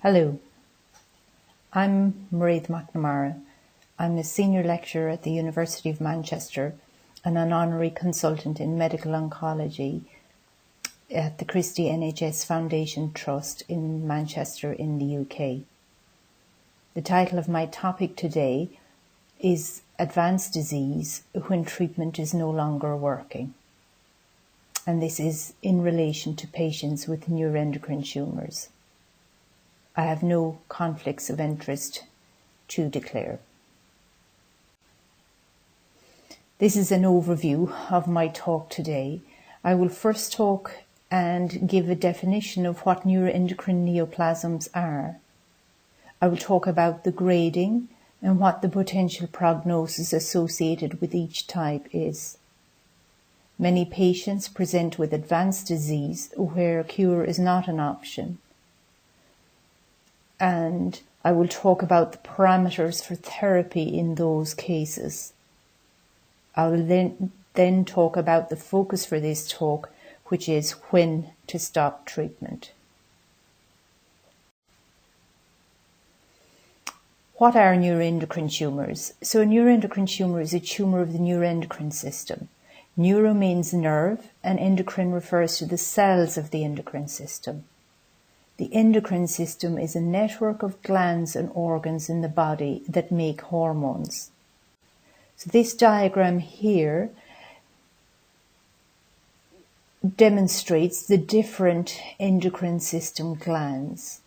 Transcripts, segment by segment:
Hello, I'm Mairéad McNamara. I'm a senior lecturer at the University of Manchester and an honorary consultant in medical oncology at the Christie NHS Foundation Trust in Manchester in the UK. The title of my topic today is Advanced Disease when Treatment is no longer working. And this is in relation to patients with neuroendocrine tumours. I have no conflicts of interest to declare. This is an overview of my talk today. I will first talk and give a definition of what neuroendocrine neoplasms are. I will talk about the grading and what the potential prognosis associated with each type is. Many patients present with advanced disease where a cure is not an option. And I will talk about the parameters for therapy in those cases. I will then talk about the focus for this talk, which is when to stop treatment. What are neuroendocrine tumours? So a neuroendocrine tumour is a tumour of the neuroendocrine system. Neuro means nerve and endocrine refers to the cells of the endocrine system. The endocrine system is a network of glands and organs in the body that make hormones. So this diagram here demonstrates the different endocrine system glands.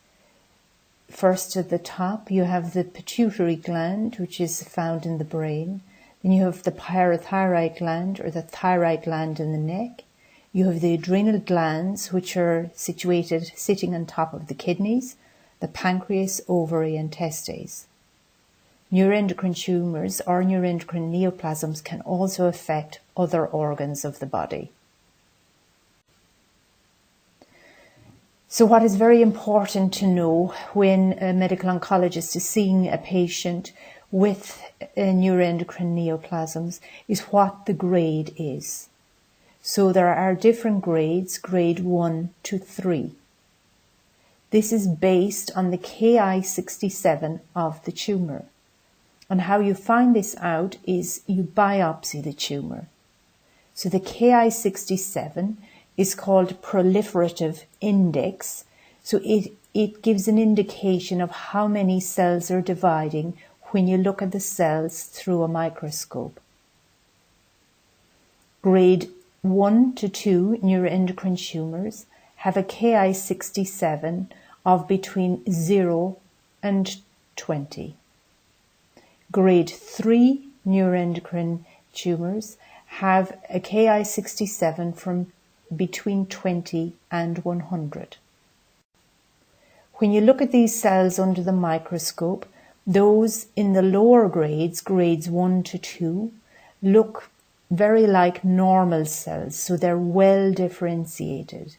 First at the top you have the pituitary gland, which is found in the brain. Then you have the parathyroid gland or the thyroid gland in the neck. You have the adrenal glands, which are sitting on top of the kidneys, the pancreas, ovary and testes. Neuroendocrine tumours or neuroendocrine neoplasms can also affect other organs of the body. So what is very important to know when a medical oncologist is seeing a patient with neuroendocrine neoplasms is what the grade is. So there are different grades, grade 1 to 3. This is based on the Ki-67 of the tumour. And how you find this out is you biopsy the tumour. So the Ki-67 is called proliferative index. So it gives an indication of how many cells are dividing when you look at the cells through a microscope. Grade 1 to 2 neuroendocrine tumours have a Ki-67 of between 0 and 20. Grade 3 neuroendocrine tumours have a Ki-67 from between 20 and 100. When you look at these cells under the microscope, those in the lower grades, grades 1 to 2, look very like normal cells, so they're well differentiated.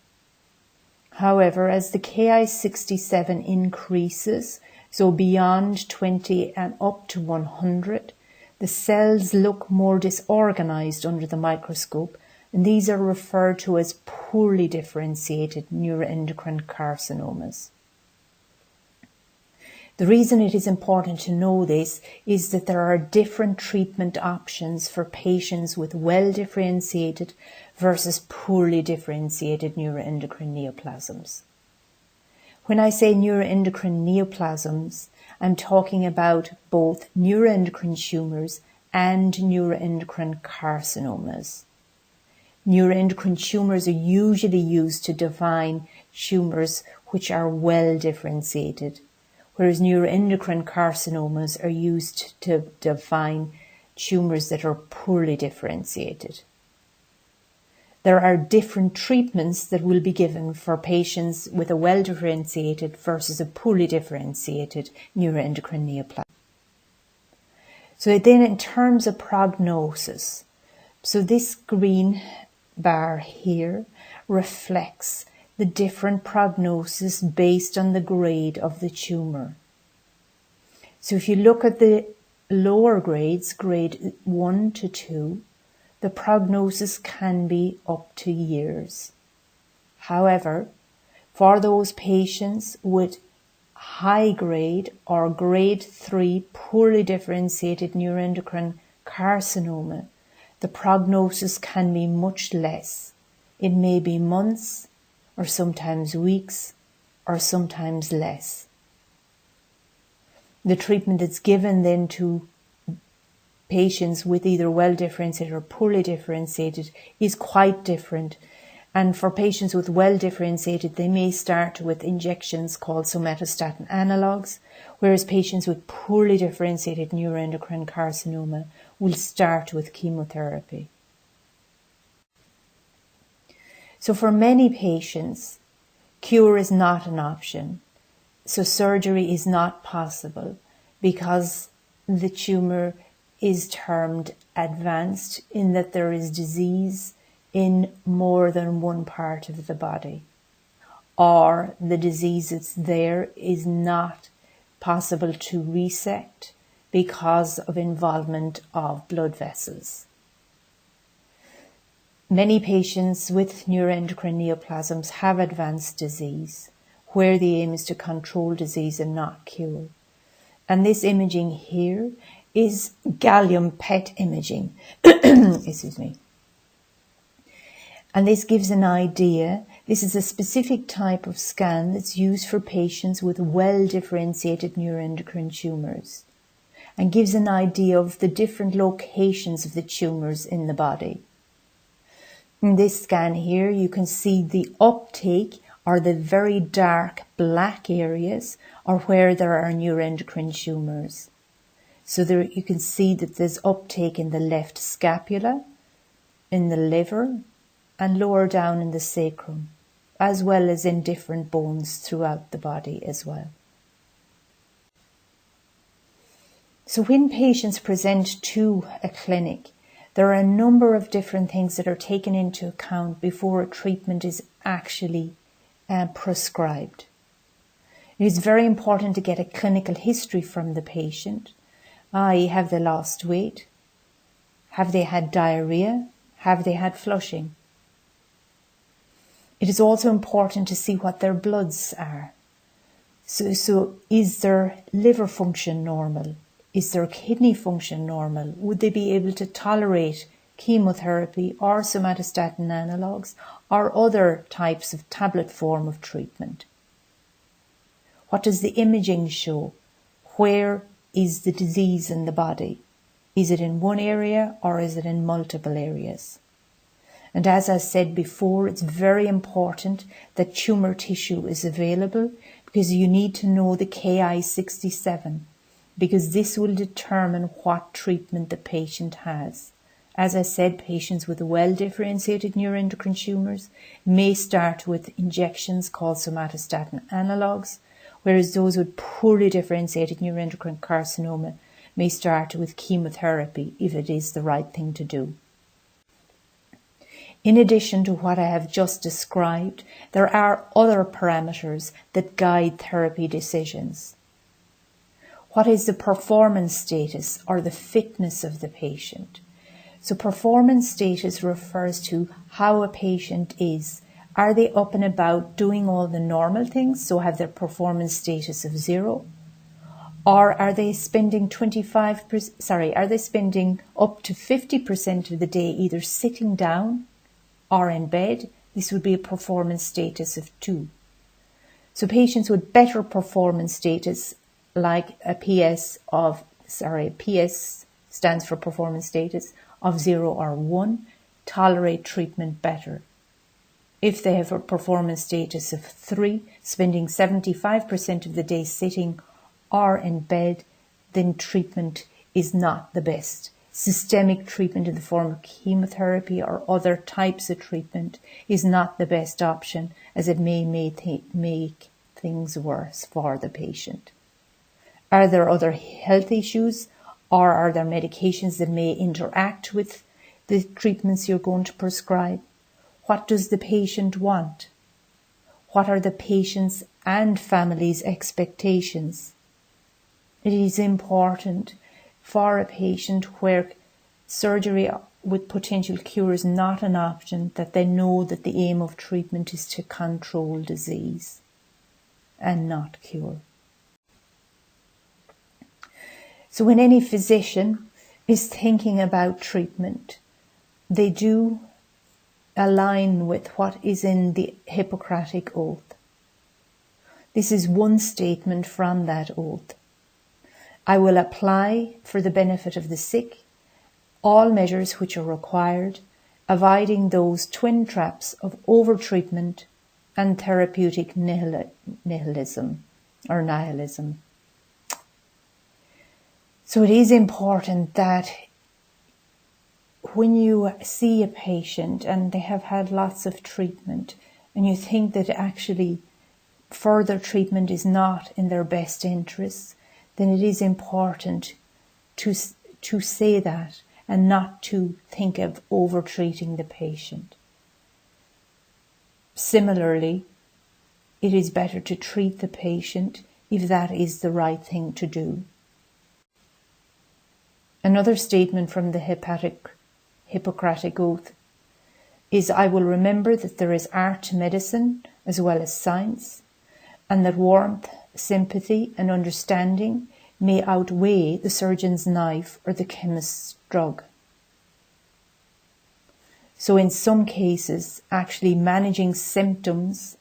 However, as the Ki-67 increases, so beyond 20 and up to 100, the cells look more disorganized under the microscope, and these are referred to as poorly differentiated neuroendocrine carcinomas. The reason it is important to know this is that there are different treatment options for patients with well-differentiated versus poorly differentiated neuroendocrine neoplasms. When I say neuroendocrine neoplasms, I'm talking about both neuroendocrine tumours and neuroendocrine carcinomas. Neuroendocrine tumours are usually used to define tumours which are well differentiated, whereas neuroendocrine carcinomas are used to define tumours that are poorly differentiated. There are different treatments that will be given for patients with a well-differentiated versus a poorly differentiated neuroendocrine neoplasm. So then in terms of prognosis, so this green bar here reflects the different prognosis based on the grade of the tumour. So if you look at the lower grades, grade 1 to 2, the prognosis can be up to years. However, for those patients with high grade or grade 3 poorly differentiated neuroendocrine carcinoma, the prognosis can be much less. It may be months, or sometimes weeks, or sometimes less. The treatment that's given then to patients with either well differentiated or poorly differentiated is quite different. And for patients with well differentiated, they may start with injections called somatostatin analogues, whereas patients with poorly differentiated neuroendocrine carcinoma will start with chemotherapy. So for many patients, cure is not an option. So surgery is not possible because the tumour is termed advanced in that there is disease in more than one part of the body, or the disease that's there is not possible to resect because of involvement of blood vessels. Many patients with neuroendocrine neoplasms have advanced disease, where the aim is to control disease and not cure. And this imaging here is gallium PET imaging. Excuse me. And this gives an idea. This is a specific type of scan that's used for patients with well-differentiated neuroendocrine tumours and gives an idea of the different locations of the tumours in the body. In this scan here, you can see the uptake or the very dark black areas or where there are neuroendocrine tumours. So there you can see that there's uptake in the left scapula, in the liver, and lower down in the sacrum, as well as in different bones throughout the body as well. So when patients present to a clinic, there are a number of different things that are taken into account before a treatment is actually prescribed. It is very important to get a clinical history from the patient, i.e. have they lost weight? Have they had diarrhea? Have they had flushing? It is also important to see what their bloods are. So is their liver function normal? Is their kidney function normal? Would they be able to tolerate chemotherapy or somatostatin analogues or other types of tablet form of treatment? What does the imaging show? Where is the disease in the body? Is it in one area or is it in multiple areas? And as I said before, it's very important that tumour tissue is available because you need to know the Ki-67 because this will determine what treatment the patient has. As I said, patients with well-differentiated neuroendocrine tumours may start with injections called somatostatin analogues, whereas those with poorly differentiated neuroendocrine carcinoma may start with chemotherapy if it is the right thing to do. In addition to what I have just described, there are other parameters that guide therapy decisions. What is the performance status or the fitness of the patient? So performance status refers to how a patient is. Are they up and about doing all the normal things, so have their performance status of 0? Or are they spending up to 50% of the day either sitting down or in bed? This would be a performance status of 2. So patients with better performance status, like a PS stands for performance status of 0 or 1, tolerate treatment better. If they have a performance status of 3, spending 75% of the day sitting or in bed, then treatment is not the best. Systemic treatment in the form of chemotherapy or other types of treatment is not the best option, as it may make things worse for the patient. Are there other health issues, or are there medications that may interact with the treatments you're going to prescribe? What does the patient want? What are the patient's and family's expectations? It is important for a patient where surgery with potential cure is not an option that they know that the aim of treatment is to control disease and not cure. So when any physician is thinking about treatment, they do align with what is in the Hippocratic Oath. This is one statement from that oath. I will apply for the benefit of the sick all measures which are required, avoiding those twin traps of overtreatment and therapeutic nihilism. So it is important that when you see a patient and they have had lots of treatment and you think that actually further treatment is not in their best interests, then it is important to say that and not to think of over-treating the patient. Similarly, it is better to treat the patient if that is the right thing to do. Another statement from the Hippocratic Oath is, I will remember that there is art to medicine as well as science, and that warmth, sympathy and understanding may outweigh the surgeon's knife or the chemist's drug. So in some cases, actually managing symptoms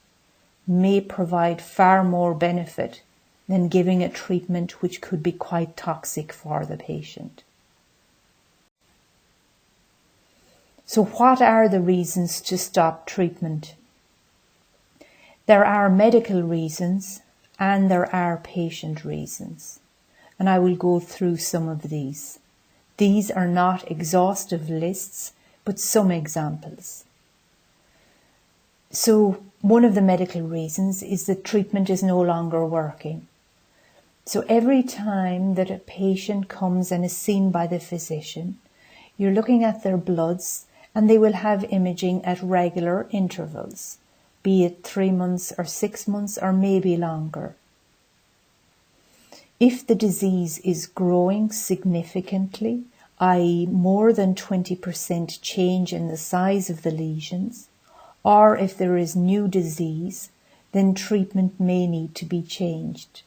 may provide far more benefit than giving a treatment which could be quite toxic for the patient. So what are the reasons to stop treatment? There are medical reasons and there are patient reasons, and I will go through some of these. These are not exhaustive lists, but some examples. So one of the medical reasons is that treatment is no longer working. So every time that a patient comes and is seen by the physician, you're looking at their bloods and they will have imaging at regular intervals, be it 3 months or 6 months or maybe longer. If the disease is growing significantly, i.e. more than 20% change in the size of the lesions, or if there is new disease, then treatment may need to be changed.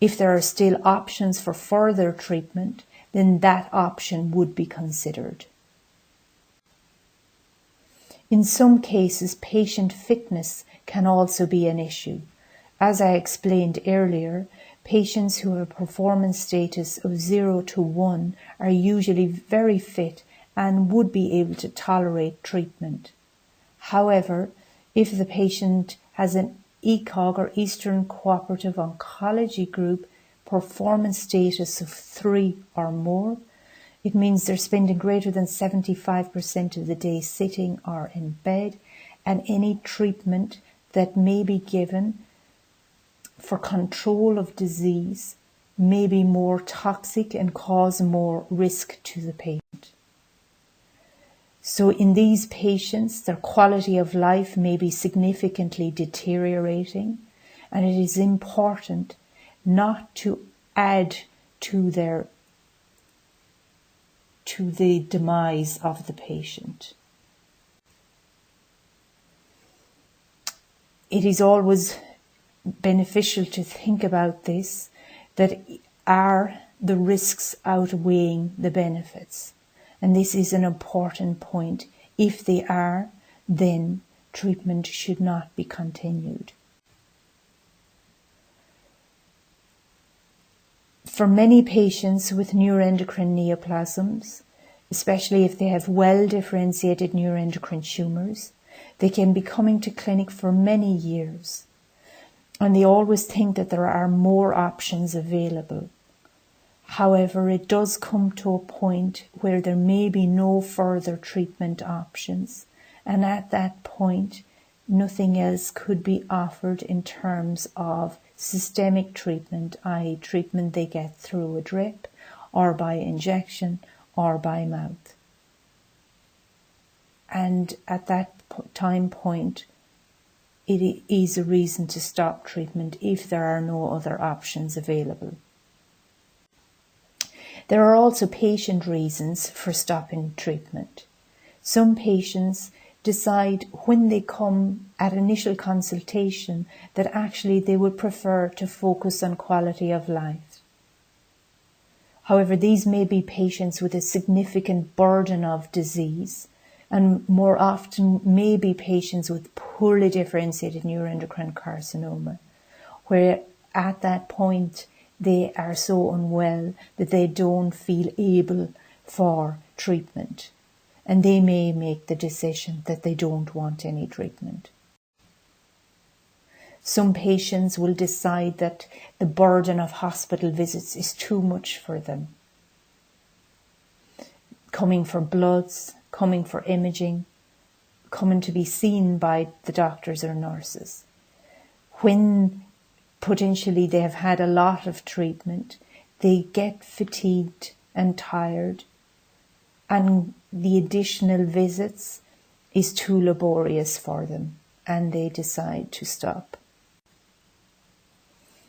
If there are still options for further treatment, then that option would be considered. In some cases, patient fitness can also be an issue. As I explained earlier, patients who have a performance status of 0 to 1 are usually very fit and would be able to tolerate treatment. However, if the patient has an ECOG or Eastern Cooperative Oncology Group performance status of 3 or more, it means they're spending greater than 75% of the day sitting or in bed, and any treatment that may be given for control of disease may be more toxic and cause more risk to the patient. So in these patients, their quality of life may be significantly deteriorating, and it is important not to add to the demise of the patient. It is always beneficial to think about this, that are the risks outweighing the benefits? And this is an important point. If they are, then treatment should not be continued. For many patients with neuroendocrine neoplasms, especially if they have well-differentiated neuroendocrine tumours, they can be coming to clinic for many years, and they always think that there are more options available. However, it does come to a point where there may be no further treatment options, and at that point, nothing else could be offered in terms of systemic treatment, i.e. treatment they get through a drip, or by injection, or by mouth. And at that time point, it is a reason to stop treatment if there are no other options available. There are also patient reasons for stopping treatment. Some patients decide when they come at initial consultation that actually they would prefer to focus on quality of life. However, these may be patients with a significant burden of disease, and more often may be patients with poorly differentiated neuroendocrine carcinoma, where at that point they are so unwell that they don't feel able for treatment, and they may make the decision that they don't want any treatment. Some patients will decide that the burden of hospital visits is too much for them. Coming for bloods, coming for imaging, coming to be seen by the doctors or nurses. When potentially they have had a lot of treatment, they get fatigued and tired, and the additional visits is too laborious for them, and they decide to stop.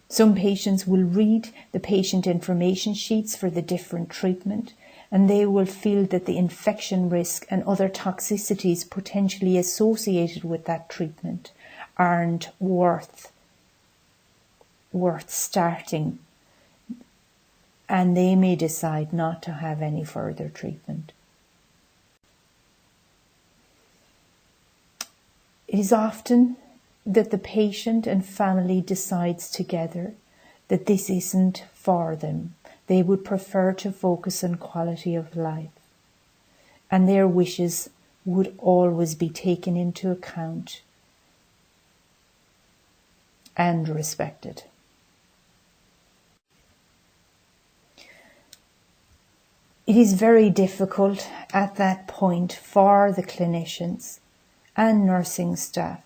Some patients will read the patient information sheets for the different treatment, and they will feel that the infection risk and other toxicities potentially associated with that treatment aren't worth starting, and they may decide not to have any further treatment. It is often that the patient and family decides together that this isn't for them. They would prefer to focus on quality of life, and their wishes would always be taken into account and respected. It is very difficult at that point for the clinicians and nursing staff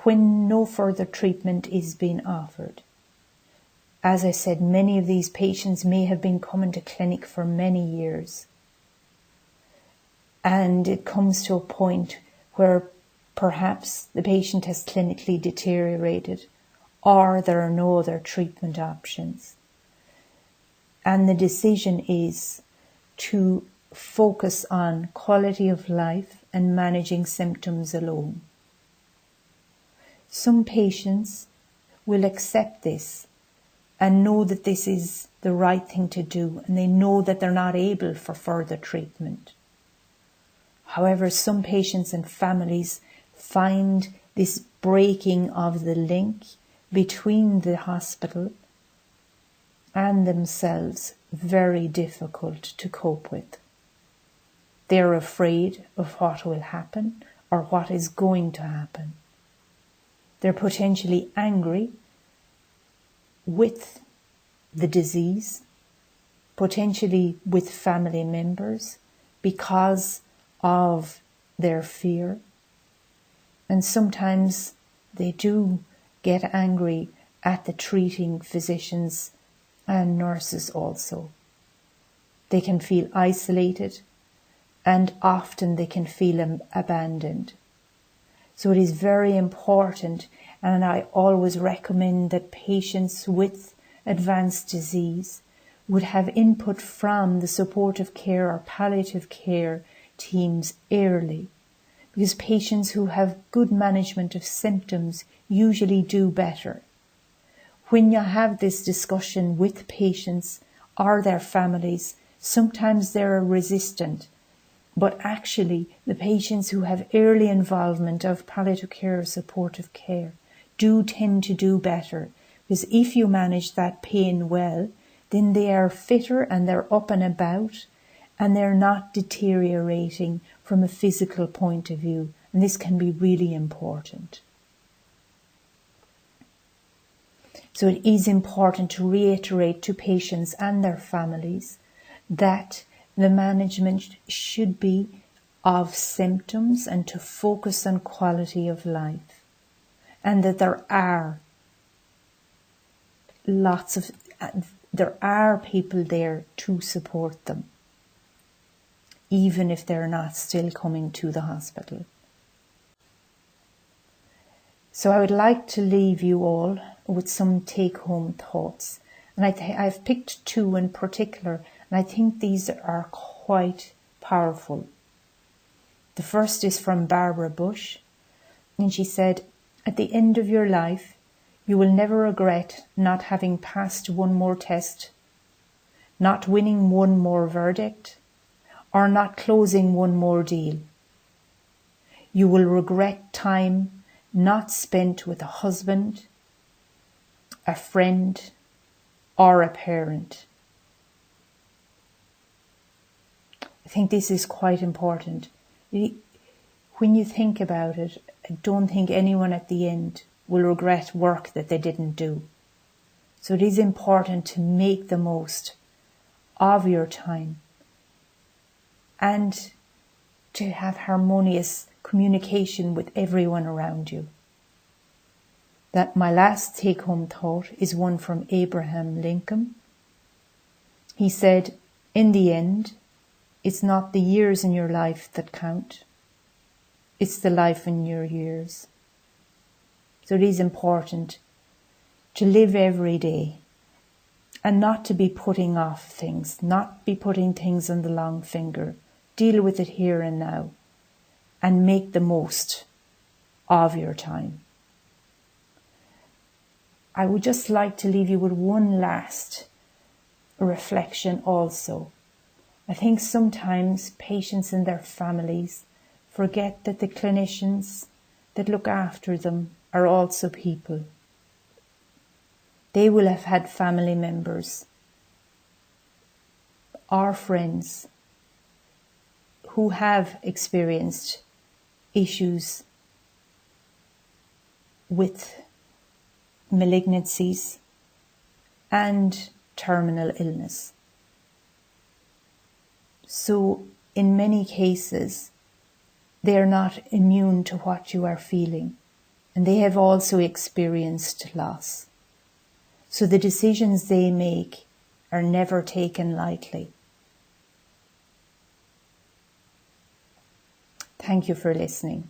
when no further treatment is being offered. As I said, many of these patients may have been coming to clinic for many years, and it comes to a point where perhaps the patient has clinically deteriorated, or there are no other treatment options. And the decision is to focus on quality of life and managing symptoms alone. Some patients will accept this and know that this is the right thing to do, and they know that they're not able for further treatment. However, some patients and families find this breaking of the link between the hospital and themselves very difficult to cope with. They're afraid of what will happen or what is going to happen. They're potentially angry with the disease, potentially with family members because of their fear. And sometimes they do get angry at the treating physicians and nurses also. They can feel isolated, and often they can feel abandoned. So it is very important, and I always recommend that patients with advanced disease would have input from the supportive care or palliative care teams early, because patients who have good management of symptoms usually do better. When you have this discussion with patients or their families, sometimes they're resistant. But actually, the patients who have early involvement of palliative care or supportive care do tend to do better, because if you manage that pain well, then they are fitter and they're up and about, and they're not deteriorating from a physical point of view. And this can be really important. So it is important to reiterate to patients and their families that the management should be of symptoms and to focus on quality of life, and that there are people there to support them, even if they're not still coming to the hospital. So I would like to leave you all with some take-home thoughts, and I've picked two in particular, and I think these are quite powerful. The first is from Barbara Bush, and she said, "At the end of your life, you will never regret not having passed one more test not winning one more verdict, or not closing one more deal. You will regret time not spent with a husband, a friend, or a parent. I think this is quite important. When you think about it, I don't think anyone at the end will regret work that they didn't do. So it is important to make the most of your time and to have harmonious communication with everyone around you. That my last take-home thought is one from Abraham Lincoln. He said, "In the end, it's not the years in your life that count. It's the life in your years." So it is important to live every day and not to be putting off things, not be putting things on the long finger. Deal with it here and now and make the most of your time. I would just like to leave you with one last reflection also. I think sometimes patients and their families forget that the clinicians that look after them are also people. They will have had family members or friends who have experienced issues with malignancies and terminal illness. So in many cases, they are not immune to what you are feeling, and they have also experienced loss. So the decisions they make are never taken lightly. Thank you for listening.